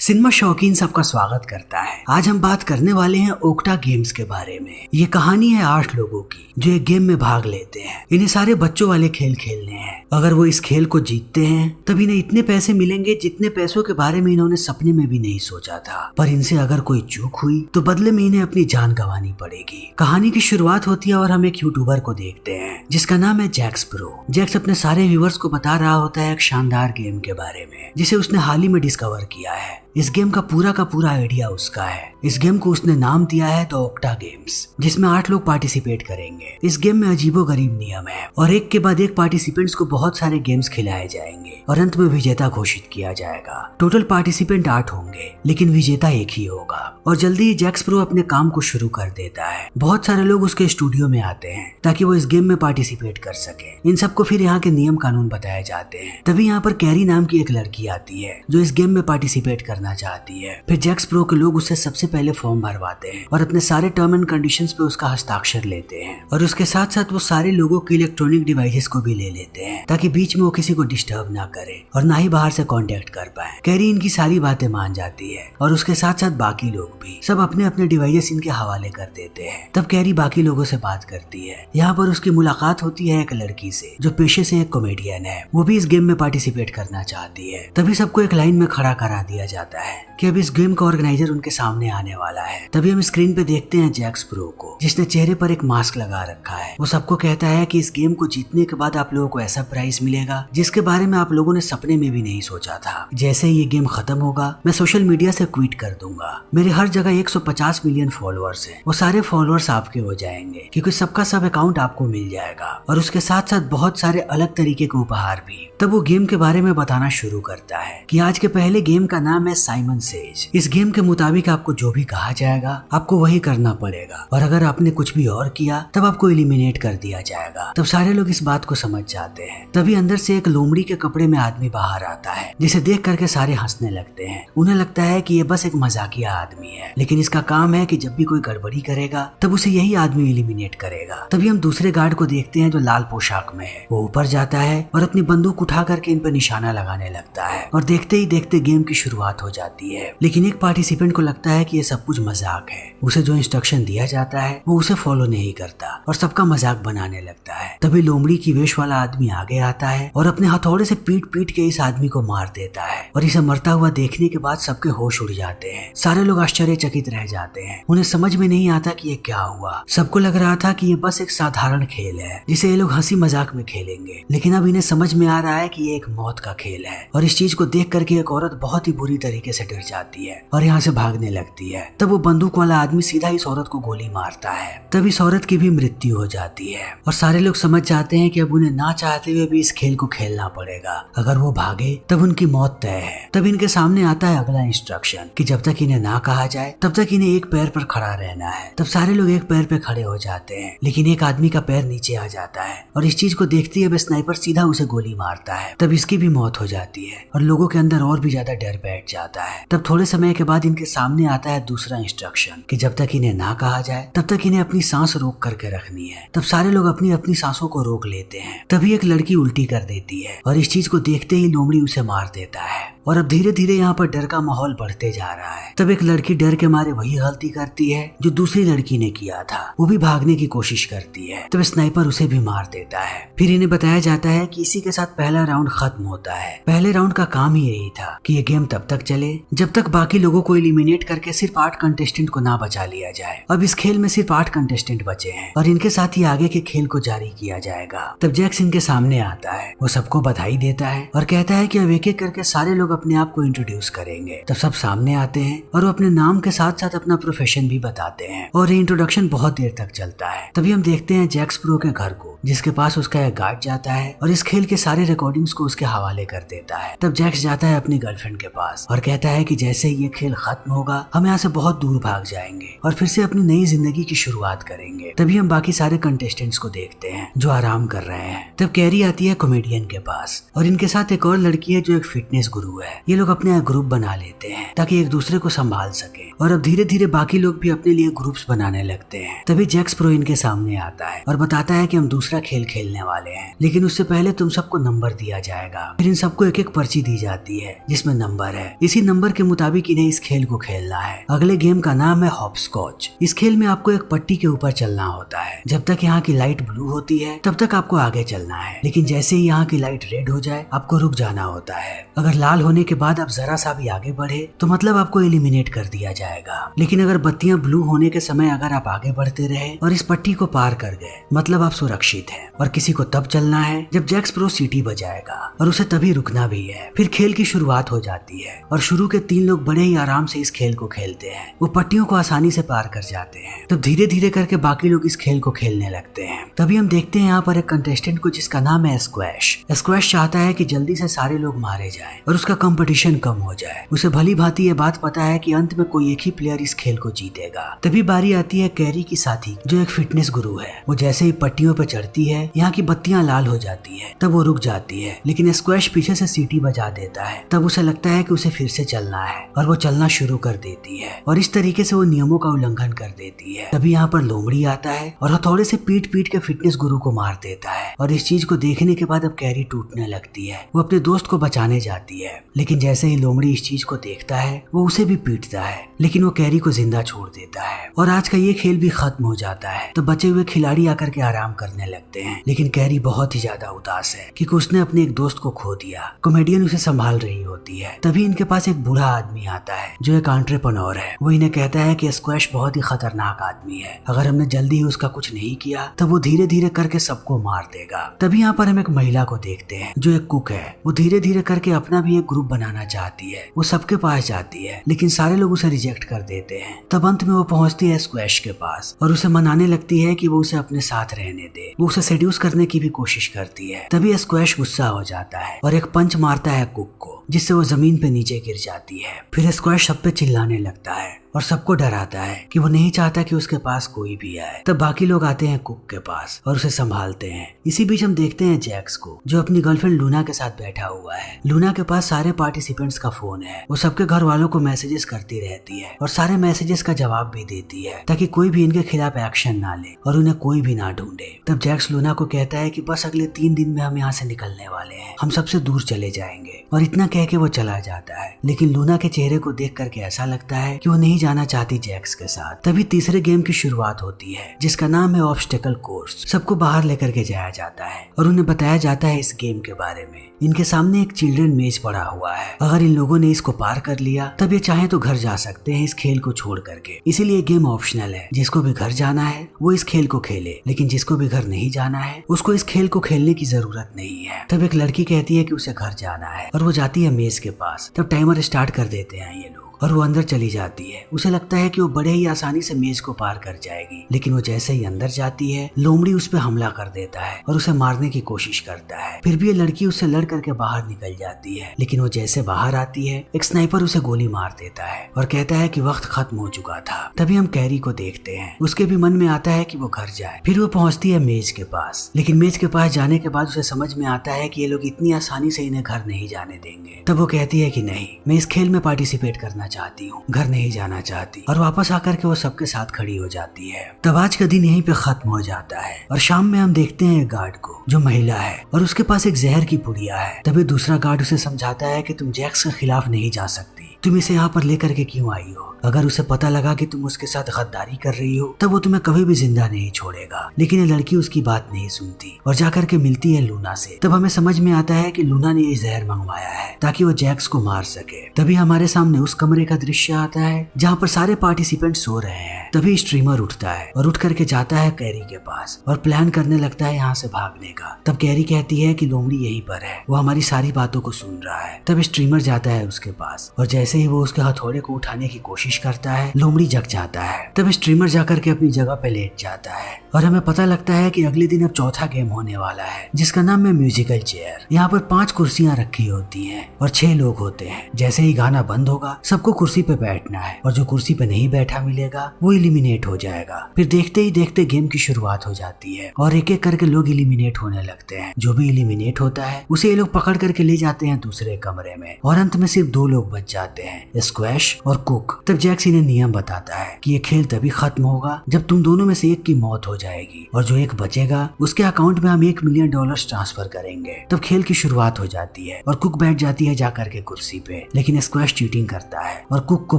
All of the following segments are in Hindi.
सिनेमा शौकीन सबका स्वागत करता है। आज हम बात करने वाले हैं ओक्टा गेम्स के बारे में। ये कहानी है 8 लोगों की जो एक गेम में भाग लेते हैं। इन्हें सारे बच्चों वाले खेल खेलने हैं। अगर वो इस खेल को जीतते हैं तब इन्हें इतने पैसे मिलेंगे जितने पैसों के बारे में इन्होंने सपने में भी नहीं सोचा था। पर इनसे अगर कोई चूक हुई तो बदले में इन्हें अपनी जान गंवानी पड़ेगी। कहानी की शुरुआत होती है और हम एक यूट्यूबर को देखते हैं जिसका नाम है जैक्स प्रो। जैक्स अपने सारे व्यूअर्स को बता रहा होता है एक शानदार गेम के बारे में जिसे उसने हाल ही में डिस्कवर किया है। इस गेम का पूरा आइडिया उसका है। इस गेम को उसने नाम दिया है द ओक्टा गेम्स, जिसमें 8 लोग पार्टिसिपेट करेंगे। इस गेम में अजीबोगरीब नियम है और एक के बाद एक पार्टिसिपेंट्स को बहुत सारे गेम्स खिलाए जाएंगे और अंत में विजेता घोषित किया जाएगा। टोटल पार्टिसिपेंट 8 होंगे लेकिन विजेता एक ही होगा। और जल्दी ही जैक्स प्रो अपने काम को शुरू कर देता है। बहुत सारे लोग उसके स्टूडियो में आते हैं ताकि वो इस गेम में पार्टिसिपेट कर सके। इन सबको फिर यहाँ के नियम कानून बताए जाते हैं। तभी यहाँ पर कैरी नाम की एक लड़की आती है जो इस गेम में पार्टिसिपेट करना चाहती है। फिर जैक्स प्रो के लोग उससे सबसे पहले फॉर्म भरवाते हैं और अपने सारे टर्म एंड कंडीशंस पे उसका हस्ताक्षर लेते हैं। और उसके साथ साथ वो सारे लोगों के इलेक्ट्रॉनिक डिवाइसेस को भी ले लेते हैं ताकि बीच में वो किसी को डिस्टर्ब ना करे और ना ही बाहर से कांटेक्ट कर पाए। कैरी इनकी सारी बातें मान जाती है और उसके साथ साथ बाकी लोग भी सब अपने अपने डिवाइसेस इनके हवाले कर देते हैं। तब कैरी बाकी लोगों से बात करती है। यहाँ पर उसकी मुलाकात होती है एक लड़की से जो पेशे से एक कॉमेडियन है। वो भी इस गेम में पार्टिसिपेट करना चाहती है। तभी सबको एक लाइन में खड़ा करा दिया जाता है कि अब इस गेम का ऑर्गेनाइजर उनके सामने आने वाला है। तभी हम स्क्रीन पे देखते हैं जैक्स प्रो को जिसने चेहरे पर एक मास्क लगा रखा है। वो सबको कहता है कि इस गेम को जीतने के बाद आप लोगों को ऐसा प्राइज मिलेगा जिसके बारे में आप लोगों ने सपने में भी नहीं सोचा था। जैसे ही ये गेम खत्म होगा मैं सोशल मीडिया से ट्वीट कर दूंगा। मेरे हर जगह 150 मिलियन फॉलोअर्स हैं। वो सारे फॉलोअर्स आपके हो जाएंगे क्योंकि सबका सब अकाउंट आपको मिल जाएगा और उसके साथ साथ बहुत सारे अलग तरीके के उपहार भी। तब वो गेम के बारे में बताना शुरू करता है कि आज के पहले गेम का नाम है साइमन सेज। इस गेम के मुताबिक आपको जो भी कहा जाएगा आपको वही करना पड़ेगा और अगर आपने कुछ भी और किया तब आपको एलिमिनेट कर दिया जाएगा। तब सारे लोग इस बात को समझ जाते हैं। तभी अंदर से एक लोमड़ी के कपड़े में आदमी बाहर आता है जिसे देख करके सारे हंसने लगते हैं। उन्हें लगता है कि ये बस एक मजाकिया आदमी है लेकिन इसका काम है कि जब भी कोई गड़बड़ी करेगा तब उसे यही आदमी एलिमिनेट करेगा। तभी हम दूसरे गार्ड को देखते हैं जो लाल पोशाक में है। वो ऊपर जाता है और अपनी बंदूक उठा करके इन पर निशाना लगाने लगता है और देखते ही देखते गेम की शुरुआत हो जाती है। लेकिन एक पार्टिसिपेंट को लगता है कि ये सब कुछ मजाक है। उसे जो इंस्ट्रक्शन दिया जाता है वो उसे फॉलो नहीं करता और सबका मजाक बनाने लगता है। तभी लोमड़ी की वेश वाला आदमी आगे आता है और अपने हथौड़े से पीट पीट के इस आदमी को मार देता है और इसे मरता हुआ देखने के बाद सबके होश उड़ जाते हैं। सारे लोग आश्चर्यचकित रह जाते हैं। उन्हें समझ में नहीं आता कि ये क्या हुआ। सबको लग रहा था कि ये बस एक साधारण खेल है जिसे ये लोग हंसी मजाक में खेलेंगे, लेकिन अब इन्हें समझ में आ रहा है कि ये एक मौत का खेल है। और इस चीज को देख करके एक औरत बहुत ही बुरी तरीके से डर जाती है और यहाँ से भागने लगती है। तब वो बंदूक वाला आदमी सीधा इस औरत को गोली मारता है। तब इस औरत की भी मृत्यु हो जाती है और सारे लोग समझ जाते हैं कि अब उन्हें ना चाहते हुए भी इस खेल को खेलना पड़ेगा। अगर वो भागे तब उनकी मौत तय है। तब इनके सामने आता है अगला इंस्ट्रक्शन कि जब तक इन्हें ना कहा जाए तब तक इन्हें एक पैर पर खड़ा रहना है। तब सारे लोग एक पैर पे खड़े हो जाते हैं लेकिन एक आदमी का पैर नीचे आ जाता है और इस चीज को देखते ही अब स्नाइपर सीधा उसे गोली मारता है। तब इसकी भी मौत हो जाती है और लोगों के अंदर और भी ज्यादा डर बैठ जाता है। तब थोड़े समय के बाद इनके सामने आता है दूसरा इंस्ट्रक्शन कि जब तक इन्हें ना कहा जाए तब तक इन्हें अपनी सांस रोक करके रखनी है। तब सारे लोग अपनी अपनी सांसों को रोक लेते हैं। तभी एक लड़की उल्टी कर देती है और इस चीज को देखते ही लोमड़ी उसे मार देता है और अब धीरे धीरे यहाँ पर डर का माहौल बढ़ते जा रहा है। तब एक लड़की डर के मारे वही गलती करती है जो दूसरी लड़की ने किया था। वो भी भागने की कोशिश करती है। तब स्नाइपर उसे भी मार देता है। फिर इन्हें बताया जाता है कि इसी के साथ पहला राउंड खत्म होता है। पहले राउंड का काम ही यही था कि ये गेम तब तक चले जब तक बाकी लोगों को एलिमिनेट करके सिर्फ 8 कंटेस्टेंट को ना बचा लिया जाए। अब इस खेल में सिर्फ 8 कंटेस्टेंट बचे हैं और इनके साथ ही आगे के खेल को जारी किया जाएगा। तब जैक्स इनके सामने आता है। वो सबको बधाई देता है और कहता है कि अब एक एक करके सारे लोग अपने आप को इंट्रोड्यूस करेंगे। तब सब सामने आते हैं और वो अपने नाम के साथ साथ अपना प्रोफेशन भी बताते हैं और ये इंट्रोडक्शन बहुत देर तक चलता है। तभी हम देखते हैं जैक्स प्रो के घर को जिसके पास उसका एक गार्ड जाता है और इस खेल के सारे रिकॉर्डिंग्स को उसके हवाले कर देता है। तब जैक्स जाता है अपनी गर्लफ्रेंड के पास और कहता है कि जैसे ही ये खेल खत्म होगा हम यहाँ से बहुत दूर भाग जाएंगे और फिर से अपनी नई जिंदगी की शुरुआत करेंगे। तभी हम बाकी सारे कंटेस्टेंट्स को देखते हैं जो आराम कर रहे हैं। तब कैरी आती है कॉमेडियन के पास और इनके साथ एक और लड़की है जो एक फिटनेस गुरु है। ये लोग अपने ग्रुप बना लेते हैं ताकि एक दूसरे को संभाल सके और अब धीरे धीरे बाकी लोग भी अपने लिए ग्रुप्स बनाने लगते हैं। तभी जैक्स प्रो इनके सामने आता है और बताता है कि हम दूसरा खेल खेलने वाले हैं लेकिन उससे पहले तुम सबको नंबर दिया जाएगा। फिर इन सबको एक एक पर्ची दी जाती है जिसमें नंबर है। इसी नंबर के मुताबिक इन्हें इस खेल को खेलना है। अगले गेम का नाम है हॉपस्कॉच। इस खेल में आपको एक पट्टी के ऊपर चलना होता है। जब तक यहाँ की लाइट ब्लू होती है तब तक आपको आगे चलना है, लेकिन जैसे ही यहाँ की लाइट रेड हो जाए आपको रुक जाना होता है। अगर लाल होने के बाद आप जरा सा भी आगे बढ़े तो मतलब आपको एलिमिनेट कर दिया जाएगा। लेकिन अगर बत्तियां ब्लू होने के समय अगर आप आगे बढ़ते रहे और इस पट्टी को पार कर गए मतलब आप सुरक्षित हैं। और किसी को तब चलना है जब जैक्स प्रो सीटी बजाएगा और उसे तभी रुकना भी है। फिर खेल की शुरुआत हो जाती है और शुरू के 3 लोग बड़े ही आराम से इस खेल को खेलते हैं। वो पट्टियों को आसानी से पार कर जाते हैं। तब धीरे धीरे करके बाकी लोग इस खेल को खेलने लगते हैं। तभी हम देखते हैं यहाँ पर एक कंटेस्टेंट को जिसका नाम है स्क्वैश। स्क्वैश चाहता है कि जल्दी से सारे लोग मारे जाएं और उसका कंपटीशन कम हो जाए। उसे भली भांति ये बात पता है कि अंत में कोई एक ही प्लेयर इस खेल को जीतेगा। तभी बारी आती है कैरी की साथी जो एक फिटनेस गुरु है। वो जैसे ही पट्टियों पे चढ़ती है यहाँ की बत्तियां लाल हो जाती है। तब वो रुक जाती है, लेकिन स्क्वैश पीछे से सीटी बजा देता है। तब उसे लगता है कि उसे फिर से चलना है और वो चलना शुरू कर देती है और इस तरीके से वो नियमों का उल्लंघन कर देती है। तभी यहाँ पर लोमड़ी आता है और हथौड़े से पीट पीट के फिटनेस गुरु को मार देता है। और इस चीज को देखने के बाद अब कैरी टूटने लगती है। वो अपने दोस्त को बचाने जाती है, लेकिन जैसे ही लोमड़ी इस चीज को देखता है वो उसे भी पीटता है, लेकिन वो कैरी को जिंदा छोड़ देता है और आज का ये खेल भी खत्म हो जाता है। तो बचे हुए खिलाड़ी आकर के आराम करने लगते हैं, लेकिन कैरी बहुत ही ज्यादा उदास है क्योंकि उसने अपने एक दोस्त को खो दिया। कॉमेडियन उसे संभाल रही होती है। तभी इनके पास एक बूढ़ा आदमी आता है जो एक एंटरप्रेन्योर है। वो इन्हें कहता है कि स्क्वैश बहुत ही खतरनाक आदमी है, अगर हमने जल्दी ही उसका कुछ नहीं किया तब वो धीरे धीरे करके सबको मार देगा। तभी यहाँ पर हम एक महिला को देखते हैं जो एक कुक है। वो धीरे धीरे करके अपना भी एक ग्रुप बनाना चाहती है। वो सबके पास जाती है, लेकिन सारे लोग उसे रिजेक्ट कर देते हैं। तब अंत में वो पहुंचती है स्क्वैश के पास और उसे मनाने लगती है कि वो उसे अपने साथ रहने दे। वो उसे सेड्यूस करने की भी कोशिश करती है। तभी स्क्वैश गुस्सा हो जाता है और एक पंच मारता है कुक को, जिससे वो जमीन पे नीचे गिर जाती है। फिर स्क्वैश सब पे चिल्लाने लगता है और सबको डराता है कि वो नहीं चाहता कि उसके पास कोई भी आए। तब बाकी लोग आते हैं कुक के पास और उसे संभालते हैं। इसी बीच हम देखते हैं जैक्स को जो अपनी गर्लफ्रेंड लूना के साथ बैठा हुआ है। लूना के पास सारे पार्टिसिपेंट्स का फोन है। वो सबके घर वालों को मैसेजेस करती रहती है और सारे मैसेजेस का जवाब भी देती है ताकि कोई भी इनके खिलाफ एक्शन ना ले और उन्हें कोई भी ना ढूंढे। तब जैक्स लूना को कहता है कि बस अगले 3 दिन में हम यहाँ से निकलने वाले हैं, हम सबसे दूर चले जाएंगे। और इतना कह के वो चला जाता है, लेकिन लूना के चेहरे को देख करके ऐसा लगता है कि वो नहीं जाना चाहती जैक्स के साथ। तभी तीसरे गेम की शुरुआत होती है जिसका नाम है ऑब्स्टेकल कोर्स। सबको बाहर लेकर के जाया जाता है और उन्हें बताया जाता है इस गेम के बारे में। इनके सामने एक चिल्ड्रन मेज पड़ा हुआ है। अगर इन लोगों ने इसको पार कर लिया तब ये चाहे तो घर जा सकते हैं इस खेल को छोड़ करके। इसीलिए गेम ऑप्शनल है। जिसको भी घर जाना है वो इस खेल को खेले, लेकिन जिसको भी घर नहीं जाना है उसको इस खेल को खेलने की जरूरत नहीं है। तब एक लड़की कहती है कि उसे घर जाना है और वो जाती है मेज के पास। तब टाइमर स्टार्ट कर देते हैं ये लोग और वो अंदर चली जाती है। उसे लगता है कि वो बड़े ही आसानी से मेज को पार कर जाएगी, लेकिन वो जैसे ही अंदर जाती है लोमड़ी उस पर हमला कर देता है और उसे मारने की कोशिश करता है। फिर भी ये लड़की उससे लड़ करके बाहर निकल जाती है, लेकिन वो जैसे बाहर आती है एक स्नाइपर उसे गोली मार देता है और कहता है कि वक्त खत्म हो चुका था। तभी हम कैरी को देखते हैं। उसके भी मन में आता है कि वो घर जाए। फिर वो पहुंचती है मेज के पास, लेकिन मेज के पास जाने के बाद उसे समझ में आता है कि ये लोग इतनी आसानी से इन्हें घर नहीं जाने देंगे। तब वो कहती है कि नहीं, मैं इस खेल में पार्टिसिपेट करना चाहती हूँ, घर नहीं जाना चाहती। और वापस आकर के वो सबके साथ खड़ी हो जाती है। तब आज का दिन यहीं पे खत्म हो जाता है और शाम में हम देखते हैं एक गार्ड को जो महिला है और उसके पास एक जहर की पुड़िया है। तभी दूसरा गार्ड उसे समझाता है कि तुम जैक्स के खिलाफ नहीं जा सकती, तुम इसे यहाँ पर लेकर के क्यों आई हो? अगर उसे पता लगा कि तुम उसके साथ गद्दारी कर रही हो तब वो तुम्हें कभी भी जिंदा नहीं छोड़ेगा। लेकिन ये लड़की उसकी बात नहीं सुनती और जाकर के मिलती है लूना से। तब हमें समझ में आता है कि लूना ने ये जहर मंगवाया है ताकि वो जैक्स को मार सके। तभी हमारे सामने उस कमरे का दृश्य आता है जहाँ पर सारे पार्टिसिपेंट सो रहे हैं। तभी स्ट्रीमर उठता है और उठ करके जाता है कैरी के पास और प्लान करने लगता है यहाँ से भागने का। तब कैरी कहती है कि लोमड़ी यहीं पर है, वो हमारी सारी बातों को सुन रहा है। तब स्ट्रीमर जाता है उसके पास और जैसे ही वो उसके हथौड़े को उठाने की कोशिश करता है लोमड़ी जग जाता है। तब स्ट्रीमर जाकर के अपनी जगह पे लेट जाता है और हमें पता लगता है कि अगले दिन अब चौथा गेम होने वाला है जिसका नाम है म्यूजिकल चेयर। यहाँ पर 5 कुर्सियां रखी होती हैं और 6 लोग होते हैं। जैसे ही गाना बंद होगा सबको कुर्सी पे बैठना है और जो कुर्सी पे नहीं बैठा मिलेगा वो एलिमिनेट हो जाएगा। फिर देखते ही देखते गेम की शुरुआत हो जाती है और एक एक करके लोग एलिमिनेट होने लगते हैं। जो भी एलिमिनेट होता है उसे ये लोग पकड़ करके ले जाते हैं दूसरे कमरे में और अंत में सिर्फ 2 लोग बच जाते जाते हैं, स्क्वैश और कुक। तब जैक्स इन्हें नियम बताता है कि ये खेल तभी खत्म होगा जब तुम दोनों में से एक की मौत हो जाएगी और जो एक बचेगा उसके अकाउंट में हम $1 मिलियन ट्रांसफर करेंगे। तब खेल की शुरुआत हो जाती है और कुक बैठ जाती है जाकर के कुर्सी पे, लेकिन स्क्वैश चीटिंग करता है और कुक को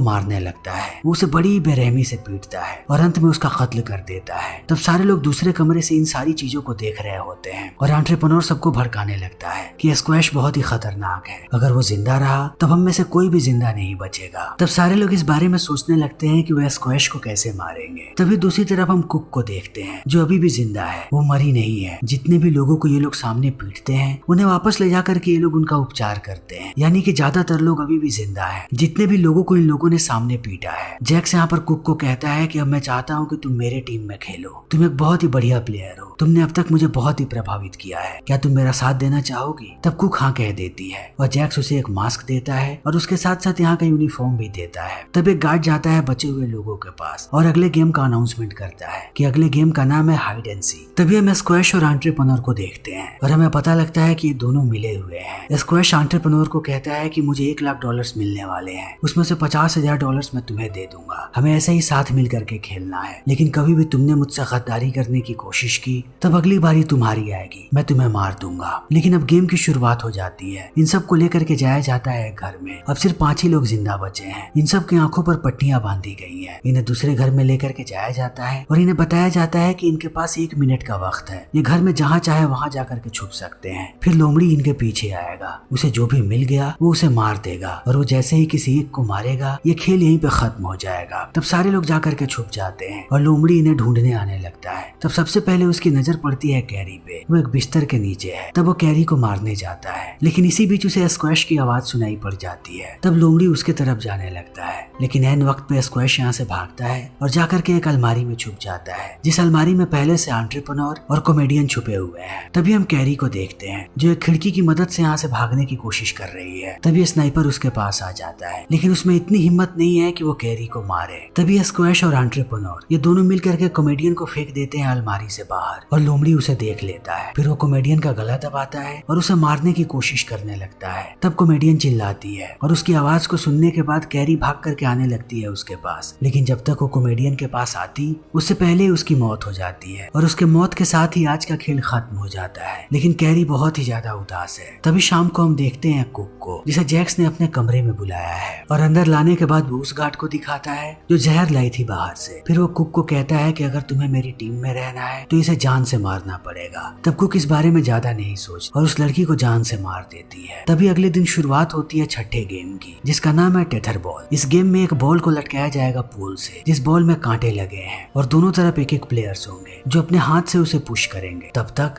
मारने लगता है। वो उसे बड़ी बेरहमी से पीटता है और अंत में उसका कत्ल कर देता है। तब सारे लोग दूसरे कमरे से इन सारी चीजों को देख रहे होते हैं और एंट्रेप्रेन्योर सबको भड़काने लगता है कि स्क्वैश बहुत ही खतरनाक है, अगर वो जिंदा रहा तब हम में से कोई भी जिंदा नहीं बचेगा। तब सारे लोग इस बारे में सोचने लगते हैं कि वह स्क्वैश को कैसे मारेंगे। तभी दूसरी तरफ हम कुक को देखते हैं जो अभी भी जिंदा है, वो मरी नहीं है। जितने भी लोगों को ये लोग सामने पीटते हैं उन्हें वापस ले जाकर के ये लोग उनका उपचार करते हैं, यानी कि ज्यादातर लोग अभी भी जिंदा है जितने भी लोगों को इन लोगों ने सामने पीटा है। जैक्स यहाँ पर कुक को कहता है कि अब मैं चाहता हूँ कि तुम मेरे टीम में खेलो, तुम एक बहुत ही बढ़िया प्लेयर हो, तुमने अब तक मुझे बहुत ही प्रभावित किया है, क्या तुम मेरा साथ देना चाहोगी? तब कुक हाँ कह देती है और जैक्स उसे एक मास्क देता है और उसके साथ साथ यहाँ का यूनिफॉर्म भी देता है। तब एक गार्ड जाता है बचे हुए लोगों के पास और अगले गेम का अनाउंसमेंट करता है कि अगले गेम का नाम है हाइड एंड सीक। तभी हम स्क्वैश और एंट्रेप्रेन्योर को देखते हैं और हमें पता लगता है कि ये दोनों मिले हुए हैं। स्क्वैश एंट्रेप्रेन्योर को कहता है कि मुझे $1 लाख मिलने वाले हैं, उसमें से $50,000 मैं तुम्हें दे दूंगा, हमें ऐसे ही साथ मिल करके खेलना है, लेकिन कभी भी तुमने मुझसे गद्दारी करने की कोशिश की तब अगली बारी तुम्हारी आएगी, मैं तुम्हें मार दूंगा। लेकिन अब गेम की शुरुआत हो जाती है। इन सब को लेकर के जाया जाता है घर में। अब सिर्फ 5 ही लोग जिंदा बचे हैं। इन सब की आंखों पर पट्टियां बांधी गई हैं। इन्हें दूसरे घर में लेकर के जाया जाता है और इन्हें बताया जाता है कि इनके पास 1 मिनट का वक्त है, ये घर में जहाँ चाहे वहाँ जाकर के छुप सकते हैं। फिर लोमड़ी इनके पीछे आएगा, उसे जो भी मिल गया वो उसे मार देगा और वो जैसे ही किसी एक को मारेगा ये खेल यहीं पे खत्म हो जाएगा। तब सारे लोग जाकर के छुप जाते हैं और लोमड़ी इन्हें ढूंढने आने लगता है। तब सबसे पहले उसकी नजर पड़ती है कैरी पे, वो एक बिस्तर के नीचे है। तब वो कैरी को मारने जाता है, लेकिन इसी बीच उसे स्क्वैश की आवाज सुनाई पड़ जाती है। तब लोमड़ी उसके तरफ जाने लगता है, लेकिन ऐन वक्त पे स्क्वैश यहाँ से भागता है और जाकर के एक अलमारी में छुप जाता है, जिस अलमारी में पहले से एंट्रेप्रेन्योर और कॉमेडियन छुपे हुए हैं। तभी हम कैरी को देखते हैं जो एक खिड़की की मदद से यहाँ से भागने की कोशिश कर रही है। तभी स्नाइपर उसके पास आ जाता है, लेकिन उसमें इतनी हिम्मत नहीं है कि वो कैरी को मारे। तभी स्क्वैश और एंट्रेप्रेन्योर ये दोनों मिल करके कॉमेडियन को फेंक देते हैं अलमारी से बाहर और लोमड़ी उसे देख लेता है। फिर वो कॉमेडियन का गला दबाता है और उसे मारने की कोशिश करने लगता है। तब कॉमेडियन चिल्लाती है और उसकी आवाज को सुनने के बाद कैरी भाग करके आने लगती है उसके पास, लेकिन जब तक वो कॉमेडियन के पास आती उससे पहले उसकी मौत हो जाती है और उसके मौत के साथ ही आज का खेल खत्म हो जाता है। लेकिन कैरी बहुत ही ज्यादा उदास है। तभी शाम को हम देखते हैं कुक को, जिसे जैक्स ने अपने कमरे में बुलाया है और अंदर लाने के बाद वो उस गार्ड को दिखाता है जो जहर लाई थी बाहर से। फिर वो कुक को कहता है कि अगर तुम्हें मेरी टीम में रहना है तो इसे जान से मारना पड़ेगा। तब कुक इस बारे में ज्यादा नहीं सोचती और उस लड़की को जान से मार देती है। तभी अगले दिन शुरुआत होती है छठे गेम की, जिसका नाम है टेथर बॉल। इस गेम में एक बॉल को लटकाया जाएगा पोल से, जिस बॉल में कांटे लगे हैं और दोनों तरफ एक प्लेयर्स होंगे जो अपने हाथ से उसे पुश करेंगे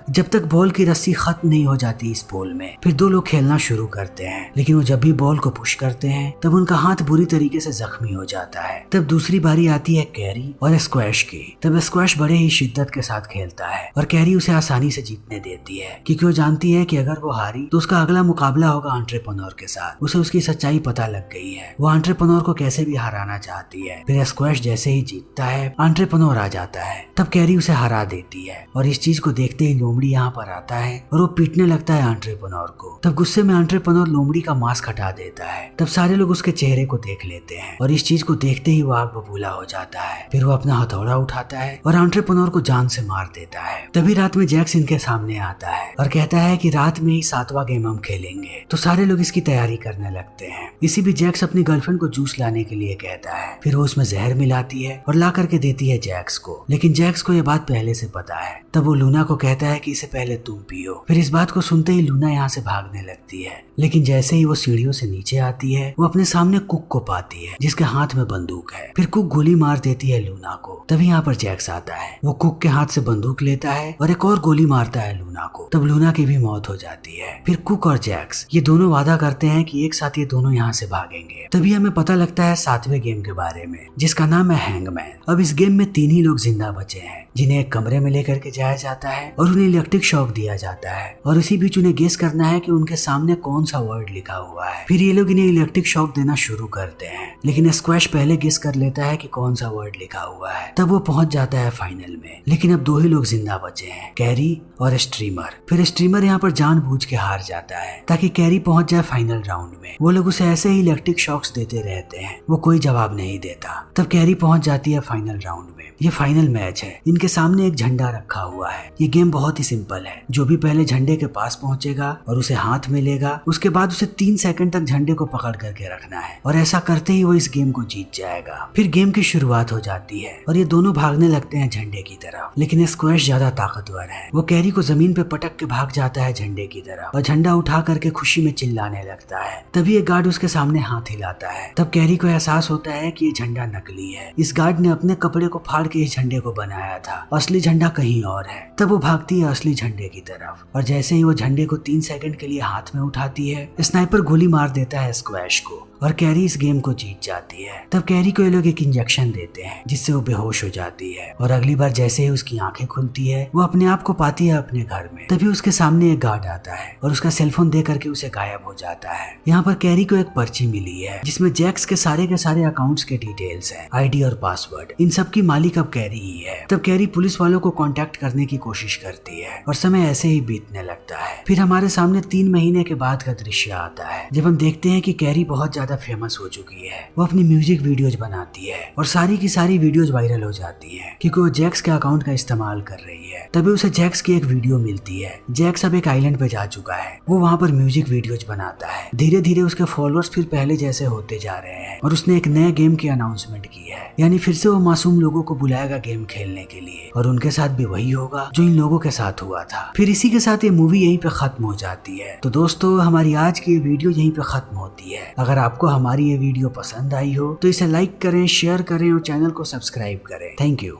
जब तक बॉल की रस्सी खत्म नहीं हो जाती इस पोल में। फिर 2 लोग खेलना शुरू करते हैं, लेकिन वो जब भी बॉल को पुश करते हैं तब उनका हाथ बुरी तरीके से जख्मी हो जाता है। तब दूसरी बारी आती है कैरी और स्क्वैश की। तब स्क्वैश बड़े ही शिद्दत के साथ खेलता है और कैरी उसे आसानी से जीतने देती है, क्योंकि वो जानती है कि अगर वो हारी तो उसका अगला मुकाबला होगा एंट्रेप्रेन्योर के साथ। उसे उसकी सच्चाई पता लग गई है, वो एंट्रेप्रेन्योर को कैसे भी हराना चाहती है। फिर स्क्वैश जैसे ही जीतता है एंट्रेप्रेन्योर आ जाता है, तब कैरी उसे हरा देती है और इस चीज को देखते ही लोमड़ी यहाँ पर आता है और वो पीटने लगता है एंट्रेप्रेन्योर को। तब गुस्से में एंट्रेप्रेन्योर लोमड़ी का मास्क हटा देता है। तब सारे लोग उसके चेहरे को देख लेते हैं और इस चीज को देखते ही वो आग बबूला हो जाता है। फिर वो अपना हथौड़ा उठाता है और एंट्रेप्रेन्योर को जान से मार देता है। तभी रात में जैक्स इनके सामने आता है और कहता है कि रात में ही 7वां गेम हम खेलेंगे। तो सारे लोग इसकी तैयारी करने लगते हैं। इसी भी जैक्स अपनी गर्लफ्रेंड को जूस लाने के लिए कहता है। फिर वो उसमें जहर मिलाती है और ला करके देती है जैक्स को, लेकिन जैक्स को यह बात पहले से पता है। तब वो लूना को कहता है कि इसे पहले तुम पियो। फिर इस बात को सुनते ही लूना यहाँ से भागने लगती है, लेकिन जैसे ही वो सीढ़ियों से नीचे आती है वो अपने सामने कुक को पाती है जिसके हाथ में बंदूक है। फिर कुक गोली मार देती है लूना को। तभी यहाँ पर जैक्स आता है, वो कुक के हाथ से बंदूक लेता है और एक और गोली मारता है लूना को। तब लूना की भी मौत हो जाती है। फिर कुक और जैक्स ये दोनों वादा करते हैं कि एक साथ ये दोनों यहाँ से भागेंगे। तभी हमें पता लगता है 7वें गेम के बारे में, जिसका नाम है हैंगमैन। अब इस गेम में 3 ही लोग जिंदा बचे हैं, जिन्हें एक कमरे में लेकर के जाया जाता है और उन्हें इलेक्ट्रिक शॉक दिया जाता है और इसी बीच उन्हें गेस करना है कि उनके सामने कौन सा वर्ड लिखा हुआ है। फिर ये लोग इन्हें इलेक्ट्रिक शॉक देना शुरू करते हैं, लेकिन स्क्वैश पहले गेस कर लेता है कि कौन सा वर्ड लिखा हुआ है। तब वो पहुंच जाता है फाइनल में, लेकिन अब 2 ही लोग जिंदा बचे हैं, कैरी और स्ट्रीमर। फिर स्ट्रीमर यहाँ पर जानबूझ के हार जाता है ताकि कैरी पहुंच जाए फाइनल राउंड में। वो लोग उसे ऐसे कई इलेक्ट्रिक शॉक्स देते रहते हैं, वो कोई जवाब नहीं देता। तब कैरी पहुंच जाती है फाइनल राउंड में। ये फाइनल मैच है, इनके सामने एक झंडा रखा हुआ है। ये गेम बहुत ही सिंपल है, जो भी पहले झंडे के पास पहुंचेगा और उसे हाथ में लेगा, उसके बाद उसे 3 सेकंड तक झंडे को पकड़ करके रखना है और ऐसा करते ही वो इस गेम को जीत जाएगा। फिर गेम की शुरुआत हो जाती है और ये दोनों भागने लगते हैं झंडे की तरफ, लेकिन स्क्वैश ज्यादा ताकतवर है। वो कैरी को जमीन पे पटक के भाग जाता है झंडे की तरफ और झंडा उठा करके खुशी में चिल्लाने लगता है। तभी एक गार्ड उसके सामने हाथ हिलाता है। तब कैरी को एहसास होता है कि ये झंडा नकली है। इस गार्ड ने अपने कपड़े को फाड़ के इस झंडे को बनाया था, असली झंडा कहीं और है। तब वो भागती है असली झंडे की तरफ और जैसे ही वो झंडे को 3 सेकंड के लिए हाथ में उठाती है, स्नाइपर गोली मार देता है स्क्वैश को और कैरी इस गेम को जीत जाती है। तब कैरी को ये लोग एक इंजेक्शन देते हैं जिससे वो बेहोश हो जाती है और अगली बार जैसे ही उसकी आंखें खुलती है, वो अपने आप को पाती है अपने घर में। तभी उसके सामने एक गार्ड आता है और उसका सेलफोन दे करके उसे गायब हो जाता है। यहाँ पर कैरी को एक पर्ची मिली है जिसमें जैक्स के सारे अकाउंट्स के डिटेल्स है, आईडी और पासवर्ड। इन सब की मालिक अब कैरी ही है। तब कैरी पुलिस वालों को कांटेक्ट करने की कोशिश करती है और समय ऐसे ही बीतने लगता है। फिर हमारे सामने 3 महीने के बाद का दृश्य आता है जब हम देखते हैं कि कैरी बहुत ज्यादा फेमस हो चुकी है। वो अपनी म्यूजिक वीडियोज बनाती है और सारी की सारी वीडियोज वायरल हो जाती है क्योंकि वो जैक्स के अकाउंट का इस्तेमाल कर रही है। तभी उसे जैक्स की एक वीडियो मिलती है। जैक्स अब एक आइलैंड पे जा चुका है, वो वहाँ पर म्यूजिक वीडियोज बनाता है। धीरे धीरे उसके फॉलोअर्स फिर पहले जैसे होते जा रहे हैं और उसने एक नए गेम की अनाउंसमेंट की है, यानी फिर से वो मासूम लोगों को बुलाएगा गेम खेलने के लिए और उनके साथ भी वही होगा जो इन लोगों के साथ हुआ था। फिर इसी के साथ ये मूवी यहीं पे खत्म हो जाती है। तो दोस्तों, हमारी आज की ये वीडियो यहीं पे खत्म होती है। अगर आपको हमारी ये वीडियो पसंद आई हो तो इसे लाइक करें, शेयर करें और चैनल को सब्सक्राइब करें। Thank you.